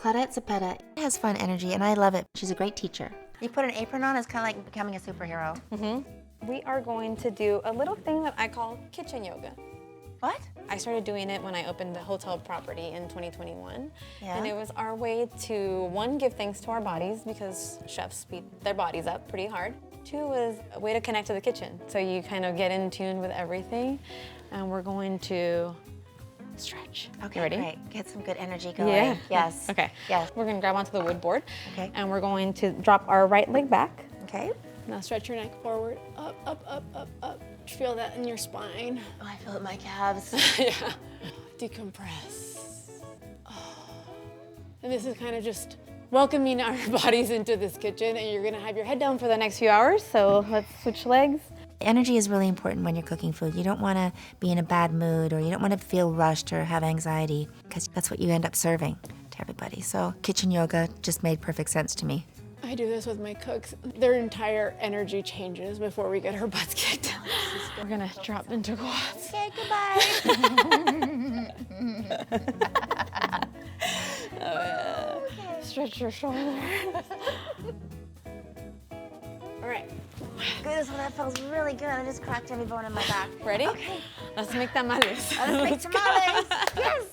Claudette Zepeda has fun energy, and I love it. She's a great teacher. You put an apron on, it's kind of like becoming a superhero. We are going to do a little thing that I call kitchen yoga. What? I started doing it when I opened the hotel property in 2021. Yeah. And it was our way to, one, give thanks to our bodies because chefs beat their bodies up pretty hard. Two was a way to connect to the kitchen. So you kind of get in tune with everything. And we're going to stretch. Okay, You ready? great. Get some good energy going. Yeah. Yes. Okay. Yes. We're gonna grab onto the wood board. Okay. And we're going to drop our right leg back. Okay. Now stretch your neck forward, up, up, up, up, up. Feel that in your spine. Oh, I feel it in my calves. Yeah. Decompress. Oh. And this is kind of just welcoming our bodies into this kitchen, and you're gonna have your head down for the next few hours, so let's switch legs. Energy is really important when you're cooking food. You don't want to be in a bad mood, or you don't want to feel rushed or have anxiety, because that's what you end up serving to everybody. So kitchen yoga just made perfect sense to me. I do this with my cooks. Their entire energy changes before we get our butts kicked. We're gonna drop into quads. Okay, goodbye. Okay. Stretch your shoulders. All right. Goodness, well, that feels really good. I just cracked every bone in my back. Ready? Okay. Let's make tamales. Let's make tamales. Yes.